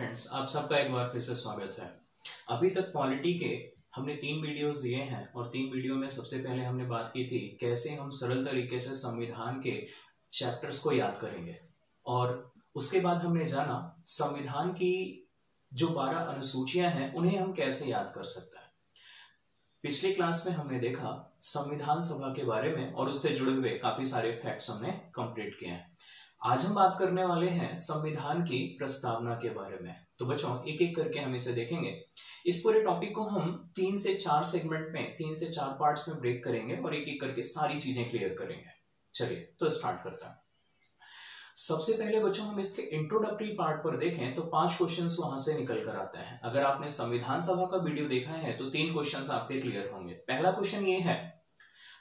Friends, आप सबका एक बार फिर से स्वागत है। अभी तक पॉलिटी के हमने 3 वीडियोस दिए हैं और 3 वीडियो में सबसे पहले हमने बात की थी कैसे हम सरल तरीके से संविधान के चैप्टर्स को याद करेंगे और उसके बाद हमने जाना संविधान की जो 12 अनुसूचियां हैं उन्हें हम कैसे याद कर सकते हैं। पिछली क्लास में हमने देखा संविधान सभा के बारे में और उससे जुड़े हुए काफी सारे फैक्ट्स हमने कंप्लीट किए हैं। आज हम बात करने वाले हैं संविधान की प्रस्तावना के बारे में। तो बच्चों एक एक करके हम इसे देखेंगे। इस पूरे टॉपिक को हम 3 से 4 सेगमेंट में 3 से 4 पार्ट्स में ब्रेक करेंगे और एक एक करके सारी चीजें क्लियर करेंगे। चलिए तो स्टार्ट करता है। सबसे पहले बच्चों हम इसके इंट्रोडक्टरी पार्ट पर देखें तो 5 क्वेश्चंस वहां से निकल कर आते हैं। अगर आपने संविधान सभा का वीडियो देखा है तो 3 क्वेश्चंस आपके क्लियर होंगे। पहला क्वेश्चन ये है,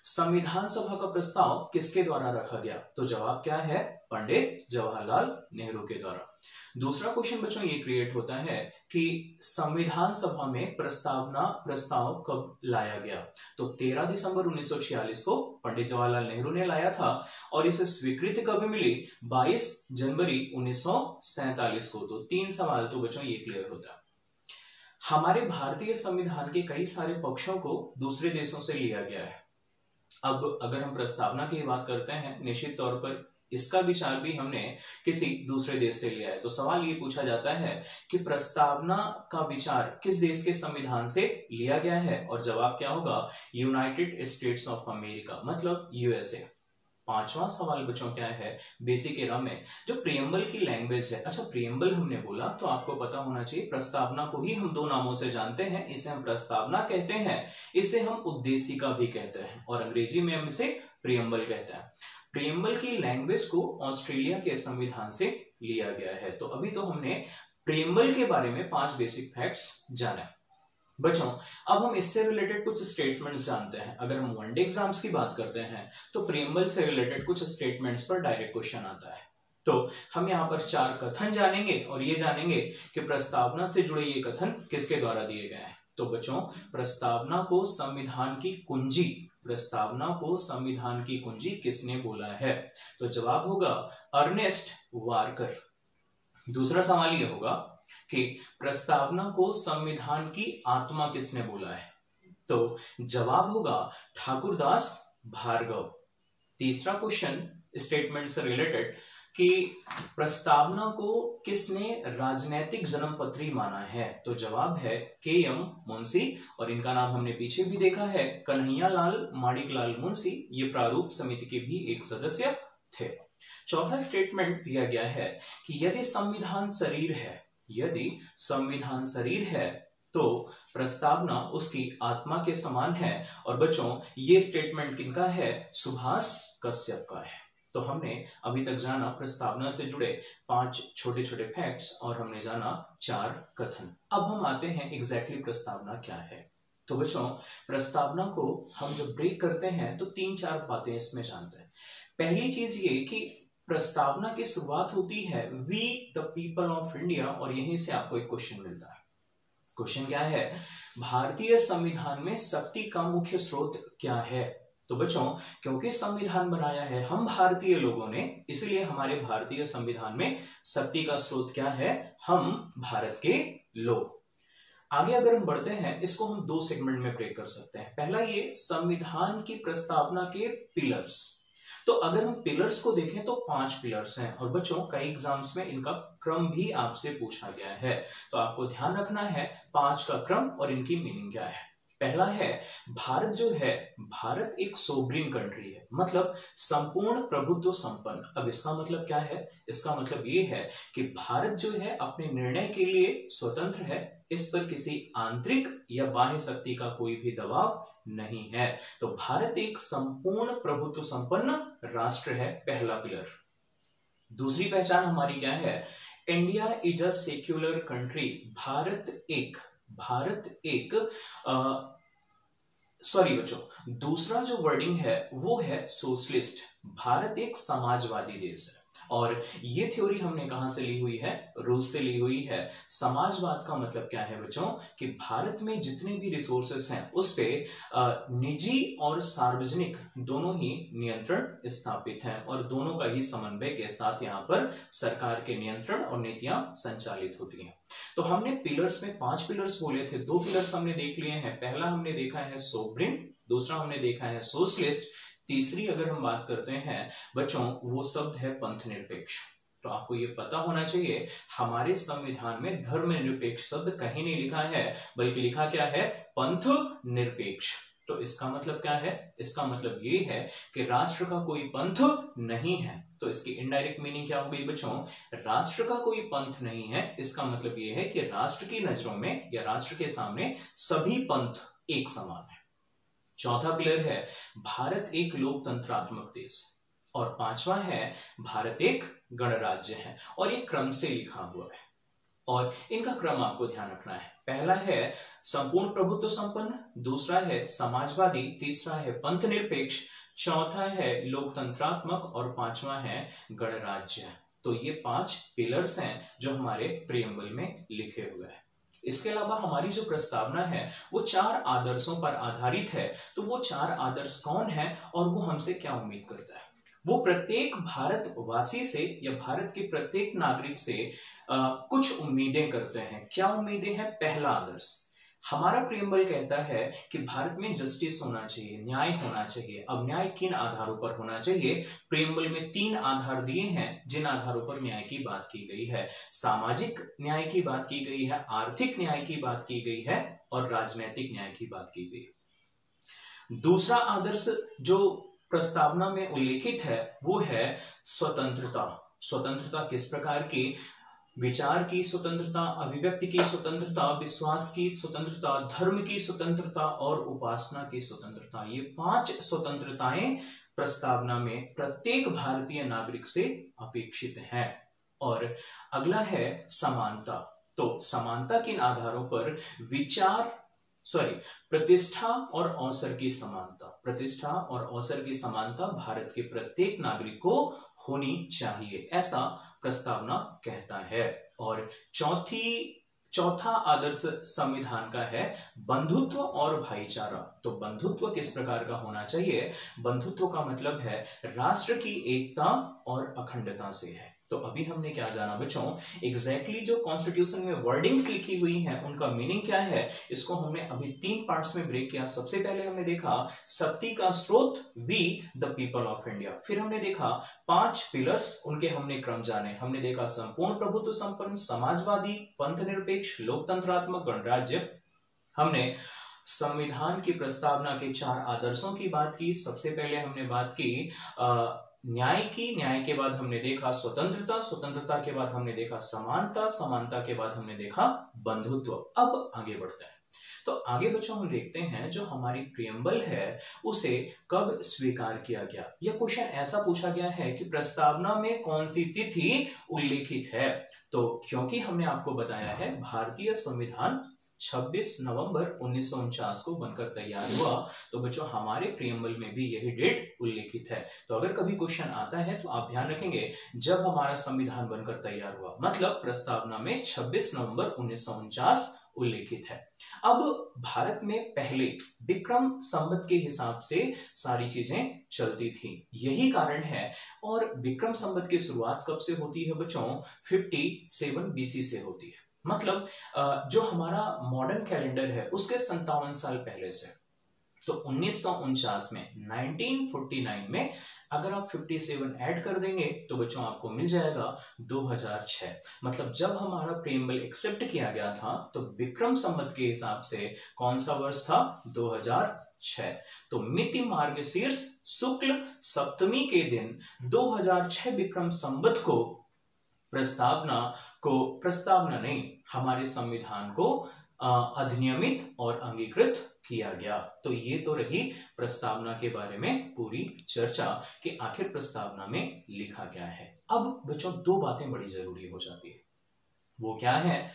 संविधान सभा का प्रस्ताव किसके द्वारा रखा गया? तो जवाब क्या है? पंडित जवाहरलाल नेहरू के द्वारा। दूसरा क्वेश्चन बच्चों ये क्रिएट होता है कि संविधान सभा में प्रस्ताव कब लाया गया? तो 13 दिसंबर 1946 को पंडित जवाहरलाल नेहरू ने लाया था और इसे स्वीकृति कब मिली? 22 जनवरी 1947 को। तो 3 सवाल तो बच्चों ये क्लियर होता है। हमारे भारतीय संविधान के कई सारे पक्षों को दूसरे देशों से लिया गया है। अब अगर हम प्रस्तावना की बात करते हैं, निश्चित तौर पर इसका विचार भी हमने किसी दूसरे देश से लिया है। तो सवाल ये पूछा जाता है कि प्रस्तावना का विचार किस देश के संविधान से लिया गया है? और जवाब क्या होगा? यूनाइटेड स्टेट्स ऑफ अमेरिका, मतलब यूएसए। 5वां सवाल बच्चों क्या है? बेसिक एरा में जो प्रियम्बल की लैंग्वेज है। अच्छा, प्रियम्बल हमने बोला तो आपको पता होना चाहिए प्रस्तावना को ही हम 2 नामों से जानते हैं। इसे हम प्रस्तावना कहते हैं, इसे हम उद्देशिका भी कहते हैं और अंग्रेजी में हम इसे प्रियम्बल कहते हैं। प्रियम्बल की लैंग्वेज को ऑस्ट्रेलिया के संविधान से लिया गया है। तो अभी तो हमने प्रियम्बल के बारे में 5 बेसिक फैक्ट्स जाने। बच्चों अब हम इससे रिलेटेड कुछ स्टेटमेंट्स जानते हैं। अगर हम वनडे एग्जाम्स की बात करते हैं तो प्रियम्बल से रिलेटेड कुछ स्टेटमेंट्स पर डायरेक्ट क्वेश्चन आता है। तो हम यहाँ पर 4 कथन जानेंगे और ये जानेंगे कि प्रस्तावना से जुड़े ये कथन किसके द्वारा दिए गए हैं। तो बच्चों प्रस्तावना को संविधान की कुंजी किसने बोला है? तो जवाब होगा अर्नेस्ट वारकर। दूसरा सवाल ये होगा कि प्रस्तावना को संविधान की आत्मा किसने बोला है? तो जवाब होगा ठाकुरदास भार्गव। तीसरा क्वेश्चन स्टेटमेंट से रिलेटेड कि प्रस्तावना को किसने राजनैतिक जन्मपत्री माना है? तो जवाब है के.एम. मुंशी और इनका नाम हमने पीछे भी देखा है, कन्हैयालाल माणिकलाल मुंशी। ये प्रारूप समिति के भी एक सदस्य थे। चौथा स्टेटमेंट दिया गया है कि यदि संविधान शरीर है तो प्रस्तावना उसकी आत्मा के समान है। और बच्चों ये स्टेटमेंट किनका है? सुभाष कश्यप का है। तो हमने अभी तक जाना प्रस्तावना से जुड़े 5 छोटे छोटे फैक्ट्स और हमने जाना 4 कथन। अब हम आते हैं एग्जैक्टली प्रस्तावना क्या है। तो बच्चों प्रस्तावना को हम जब ब्रेक करते हैं तो 3-4 बातें इसमें जानते हैं। पहली चीज ये कि प्रस्तावना की शुरुआत होती है we the people of India और यहीं से आपको एक क्वेश्चन मिलता है। क्वेश्चन क्या है? भारतीय संविधान में शक्ति का मुख्य स्रोत क्या है? तो बच्चों क्योंकि संविधान बनाया है हम भारतीय लोगों ने, इसलिए हमारे भारतीय संविधान में शक्ति का स्रोत क्या है? हम भारत के लोग। आगे अगर हम बढ़ते हैं इसको हम 2 सेगमेंट में ब्रेक कर सकते हैं। पहला ये संविधान की प्रस्तावना के पिलर्स। तो अगर हम पिलर्स को देखें तो 5 पिलर्स हैं और बच्चों कई एग्जाम्स में इनका क्रम भी आपसे पूछा गया है। तो आपको ध्यान रखना है 5 का क्रम और इनकी मीनिंग क्या है। पहला है भारत एक सोवरिन कंट्री है, मतलब संपूर्ण प्रभुत्व संपन्न। अब इसका मतलब क्या है? इसका मतलब ये है कि भारत जो है अपने निर्णय के लिए स्वतंत्र है, इस पर किसी आंतरिक या बाह्य शक्ति का कोई भी दबाव नहीं है। तो भारत एक संपूर्ण प्रभुत्व संपन्न राष्ट्र है, पहला पिलर। दूसरी पहचान हमारी क्या है? India is a secular country. दूसरा जो वर्डिंग है वो है सोशलिस्ट। भारत एक समाजवादी देश है। और ये थ्योरी हमने कहां से ली हुई है? रूस से ली हुई है। समाजवाद का मतलब क्या है बच्चों? कि भारत में जितने भी रिसोर्सेस हैं उस पे निजी और सार्वजनिक दोनों ही नियंत्रण स्थापित हैं और दोनों का ही समन्वय के साथ यहाँ पर सरकार के नियंत्रण और नीतियां संचालित होती हैं। तो हमने पिलर्स में 5 पिलर्स बोले थे, 2 पिलर्स हमने देख लिए हैं। पहला हमने देखा है सोवरेन, दूसरा हमने देखा है सोशलिस्ट, तीसरी अगर हम बात करते हैं बच्चों वो शब्द है पंथ निरपेक्ष। तो आपको ये पता होना चाहिए हमारे संविधान में धर्मनिरपेक्ष शब्द कहीं नहीं लिखा है, बल्कि लिखा क्या है? पंथ निरपेक्ष। तो इसका मतलब क्या है? इसका मतलब ये है कि राष्ट्र का कोई पंथ नहीं है। तो इसकी इनडायरेक्ट मीनिंग क्या हो गई बच्चों? राष्ट्र का कोई पंथ नहीं है, इसका मतलब ये है कि राष्ट्र की नजरों में या राष्ट्र के सामने सभी पंथ एक समान है। चौथा पिलर है भारत एक लोकतंत्रात्मक देश है और पांचवा है भारत एक गणराज्य है। और ये क्रम से लिखा हुआ है और इनका क्रम आपको ध्यान रखना है। पहला है संपूर्ण प्रभुत्व संपन्न, दूसरा है समाजवादी, तीसरा है पंथ निरपेक्ष, चौथा है लोकतंत्रात्मक और पांचवा है गणराज्य। तो ये 5 पिलर्स हैं जो हमारे प्रियम्बल में लिखे हुए हैं। इसके अलावा हमारी जो प्रस्तावना है वो 4 आदर्शों पर आधारित है। तो वो 4 आदर्श कौन है और वो हमसे क्या उम्मीद करता है? वो प्रत्येक भारतवासी से या भारत के प्रत्येक नागरिक से कुछ उम्मीदें करते हैं। क्या उम्मीदें हैं? पहला आदर्श, हमारा प्रियम्बल कहता है कि भारत में जस्टिस होना चाहिए, न्याय होना चाहिए। अब न्याय किन आधारों पर होना चाहिए? प्रियम्बल में 3 आधार दिए हैं जिन आधारों पर न्याय की बात की गई है। सामाजिक न्याय की बात की गई है, आर्थिक न्याय की बात की गई है और राजनैतिक न्याय की बात की गई। दूसरा आदर्श जो प्रस्तावना में उल्लेखित है वो है स्वतंत्रता। स्वतंत्रता किस प्रकार की? विचार की स्वतंत्रता, अभिव्यक्ति की स्वतंत्रता, विश्वास की स्वतंत्रता, धर्म की स्वतंत्रता और उपासना की स्वतंत्रता। ये 5 स्वतंत्रताएं प्रस्तावना में प्रत्येक भारतीय नागरिक से अपेक्षित है। और अगला है समानता। तो समानता किन आधारों पर? प्रतिष्ठा और अवसर की समानता। प्रतिष्ठा और अवसर की समानता भारत के प्रत्येक नागरिक को होनी चाहिए, ऐसा प्रस्तावना कहता है। और चौथा आदर्श संविधान का है बंधुत्व और भाईचारा। तो बंधुत्व किस प्रकार का होना चाहिए? बंधुत्व का मतलब है राष्ट्र की एकता और अखंडता से है। तो अभी हमने क्या जाना बच्चों? एग्जैक्टली जो कॉन्स्टिट्यूशन में वर्डिंग्स लिखी हुई हैं उनका मीनिंग क्या है, इसको हमने अभी 3 पार्ट्स में ब्रेक किया। सबसे पहले हमने देखा शक्ति का स्रोत, we the people of India. फिर हमने देखा 5 पिलर्स, उनके हमने क्रम जाने। हमने देखा संपूर्ण प्रभुत्व संपन्न, समाजवादी, पंथ निरपेक्ष, लोकतंत्रात्मक, गणराज्य। हमने संविधान की प्रस्तावना के 4 आदर्शों की बात की। सबसे पहले हमने बात की न्याय की, न्याय के बाद हमने देखा स्वतंत्रता, स्वतंत्रता के बाद हमने देखा समानता, समानता के बाद हमने देखा बंधुत्व। अब आगे बढ़ते हैं। तो आगे बच्चों हम देखते हैं जो हमारी प्रियम्बल है उसे कब स्वीकार किया गया। यह क्वेश्चन ऐसा पूछा गया है कि प्रस्तावना में कौन सी तिथि उल्लेखित है। तो क्योंकि हमने आपको बताया है भारतीय संविधान 26 नवंबर 1949 को बनकर तैयार हुआ, तो बच्चों हमारे प्रियम्बल में भी यही डेट उल्लेखित है। तो अगर कभी क्वेश्चन आता है तो आप ध्यान रखेंगे जब हमारा संविधान बनकर तैयार हुआ, मतलब प्रस्तावना में 26 नवंबर 1949 उल्लेखित है। अब भारत में पहले विक्रम संवत के हिसाब से सारी चीजें चलती थी, यही कारण है। और विक्रम संवत की शुरुआत कब से होती है बच्चों? 57 BC से होती है। मतलब जो हमारा मॉडर्न कैलेंडर है उसके 57 साल पहले से। तो 1949 में 1949 में अगर आप 57 ऐड कर देंगे तो बच्चों आपको मिल जाएगा 2006। मतलब जब हमारा प्रियम्बल एक्सेप्ट किया गया था तो विक्रम संवत के हिसाब से कौन सा वर्ष था? 2006। तो मिति मार्गशीर्ष शुक्ल सप्तमी के दिन 2006 विक्रम संवत को प्रस्तावना नहीं, हमारे संविधान को अधिनियमित और अंगीकृत किया गया। तो ये तो रही प्रस्तावना के बारे में पूरी चर्चा कि आखिर प्रस्तावना में लिखा क्या है। अब बच्चों 2 बातें बड़ी जरूरी हो जाती है। वो क्या है?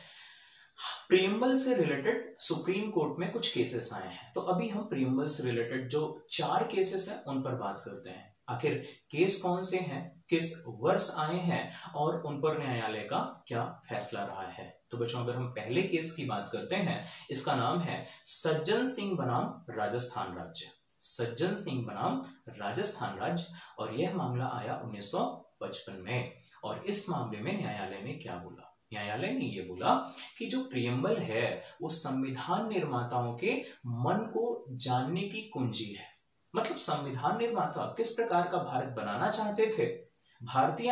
प्रियम्बल से रिलेटेड सुप्रीम कोर्ट में कुछ केसेस आए हैं, तो अभी हम प्रियम्बल से रिलेटेड जो 4 केसेस हैं उन पर बात करते हैं। आखिर केस कौन से हैं, किस वर्ष आए हैं और उन पर न्यायालय का क्या फैसला रहा है। तो बच्चों अगर हम पहले केस की बात करते हैं, इसका नाम है सज्जन सिंह बनाम राजस्थान राज्य। सज्जन सिंह बनाम राजस्थान राज्य, और यह मामला आया 1955 में। और इस मामले में न्यायालय ने क्या बोला? न्यायालय ने यह बोला कि जो प्रियम्बल है वो संविधान निर्माताओं के मन को जानने की कुंजी है। मतलब संविधान निर्माता किस प्रकार का भारत बनाना चाहते थे, भारतीय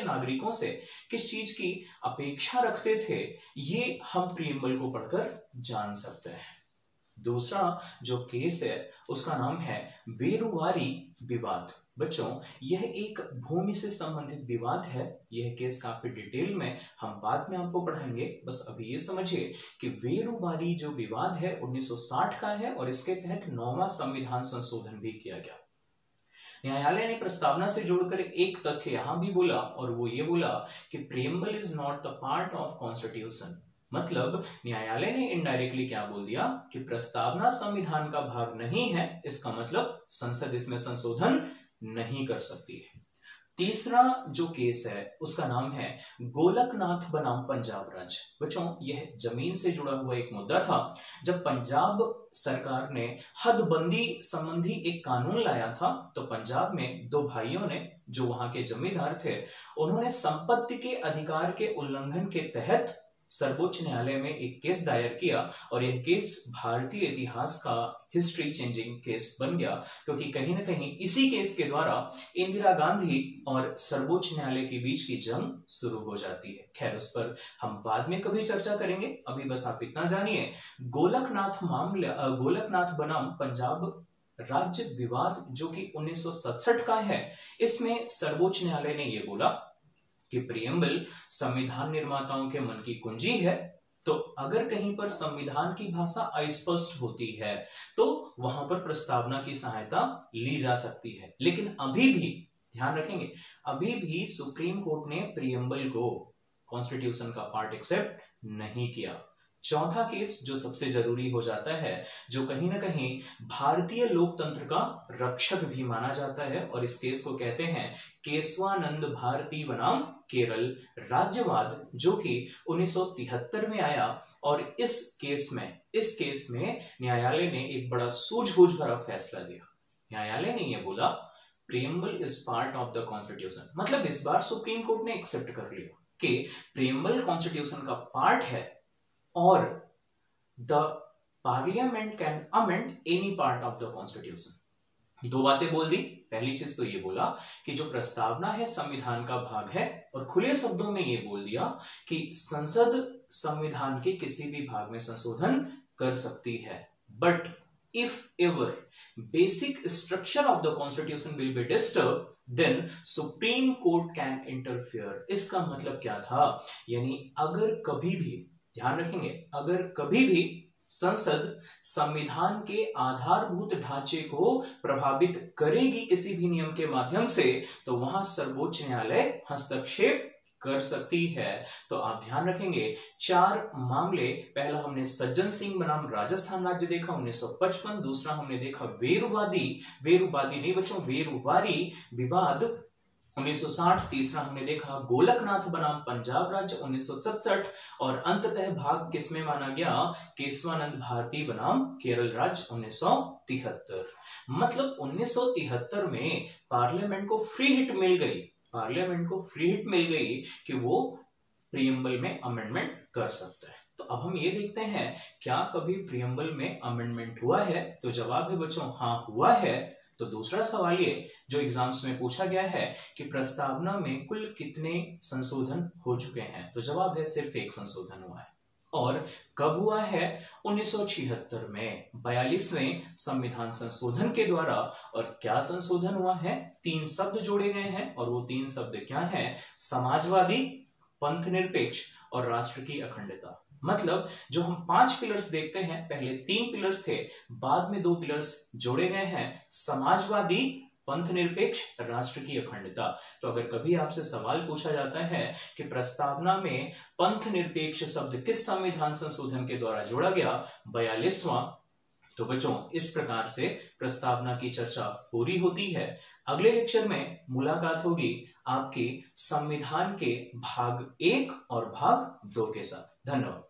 नागरिकों से किस चीज की अपेक्षा रखते थे, ये हम प्रियम्बल को पढ़कर जान सकते हैं। दूसरा जो केस है उसका नाम है वेरुवारी विवाद। बच्चों यह एक भूमि से संबंधित विवाद है। यह केस काफी डिटेल में हम बाद में आपको पढ़ाएंगे। बस अभी ये समझिए कि वेरुवारी जो विवाद है 1960 का है और इसके तहत 9वां संविधान संशोधन भी किया गया। न्यायालय ने प्रस्तावना से जोड़कर एक तथ्य यहां भी बोला, और वो ये बोला कि preamble is not the part of constitution. मतलब न्यायालय ने इनडायरेक्टली क्या बोल दिया कि प्रस्तावना संविधान का भाग नहीं है, इसका मतलब संसद इसमें संशोधन नहीं कर सकती है। तीसरा जो केस है उसका नाम है गोलकनाथ बनाम पंजाब राज्य। बच्चों यह जमीन से जुड़ा हुआ एक मुद्दा था। जब पंजाब सरकार ने हदबंदी संबंधी एक कानून लाया था, तो पंजाब में 2 भाइयों ने, जो वहां के जमींदार थे, उन्होंने संपत्ति के अधिकार के उल्लंघन के तहत सर्वोच्च न्यायालय में एक केस दायर किया। और यह केस भारतीय इतिहास का हिस्ट्री चेंजिंग केस बन गया, क्योंकि कहीं ना कहीं इसी केस के द्वारा इंदिरा गांधी और सर्वोच्च न्यायालय के बीच की जंग शुरू हो जाती है। खैर उस पर हम बाद में कभी चर्चा करेंगे। अभी बस आप इतना जानिए, गोलकनाथ बनाम पंजाब राज्य विवाद जो कि 1967 का है, इसमें सर्वोच्च न्यायालय ने यह बोला कि प्रियम्बल संविधान निर्माताओं के मन की कुंजी है। तो अगर कहीं पर संविधान की भाषा अस्पष्ट होती है तो वहां पर प्रस्तावना की सहायता ली जा सकती है। लेकिन अभी भी ध्यान रखेंगे, अभी भी सुप्रीम कोर्ट ने प्रियम्बल को कॉन्स्टिट्यूशन का पार्ट एक्सेप्ट नहीं किया। चौथा केस जो सबसे जरूरी हो जाता है, जो कहीं ना कहीं भारतीय लोकतंत्र का रक्षक भी माना जाता है, और इस केस को कहते हैं केशवानंद भारती बनाम केरल राज्यवाद, जो कि 1973 में आया। और इस केस में न्यायालय ने एक बड़ा सूझबूझ भरा फैसला दिया। न्यायालय ने यह बोला preamble is part of the constitution. मतलब इस बार सुप्रीम कोर्ट ने एक्सेप्ट कर लिया कि प्रियम्बल कॉन्स्टिट्यूशन का पार्ट है और the parliament can amend any part of the constitution. 2 बातें बोल दी। पहली चीज तो ये बोला कि जो प्रस्तावना है संविधान का भाग है, और खुले शब्दों में ये बोल दिया कि संसद संविधान के किसी भी भाग में संशोधन कर सकती है। But if ever basic structure of the constitution will be disturbed, then Supreme Court can interfere। इसका मतलब क्या था? यानी अगर कभी भी, ध्यान रखेंगे, अगर कभी भी संसद संविधान के आधारभूत ढांचे को प्रभावित करेगी किसी भी नियम के माध्यम से, तो वहां सर्वोच्च न्यायालय हस्तक्षेप कर सकती है। तो आप ध्यान रखेंगे 4 मामले। पहला हमने सज्जन सिंह बनाम राजस्थान राज्य देखा 1955। दूसरा हमने देखा वेरुवादी नहीं बच्चों, वेरुवारी विवाद 1960। तीसरा हमने देखा गोलकनाथ बनाम पंजाब राज्य 1967। और अंततः भाग किसमें माना गया? केशवानंद भारती बनाम केरल राज्य 1973। मतलब 1973 में पार्लियामेंट को फ्री हिट मिल गई कि वो प्रियम्बल में अमेंडमेंट कर सकता है। तो अब हम ये देखते हैं क्या कभी प्रियम्बल में अमेंडमेंट हुआ है? तो जवाब है बच्चों हाँ हुआ है। तो दूसरा सवाल ये जो एग्जाम्स में पूछा गया है कि प्रस्तावना में कुल कितने संशोधन हो चुके हैं? तो जवाब है सिर्फ 1 संशोधन हुआ है। और कब हुआ है? 1976 में 42वें संविधान संशोधन के द्वारा। और क्या संशोधन हुआ है? 3 शब्द जोड़े गए हैं, और वो 3 शब्द क्या है? समाजवादी, पंथ निरपेक्ष और राष्ट्र की अखंडता। मतलब जो हम 5 पिलर्स देखते हैं, पहले 3 पिलर्स थे, बाद में 2 पिलर्स जोड़े गए हैं, समाजवादी, पंथ निरपेक्ष राष्ट्र की अखंडता। तो अगर कभी आपसे सवाल पूछा जाता है कि प्रस्तावना में पंथ निरपेक्ष शब्द किस संविधान संशोधन के द्वारा जोड़ा गया, 42वां, तो बच्चों इस प्रकार से प्रस्तावना की चर्चा पूरी होती है। अगले लेक्चर में मुलाकात होगी आपकी संविधान के भाग 1 और भाग 2 के साथ। धन्यवाद।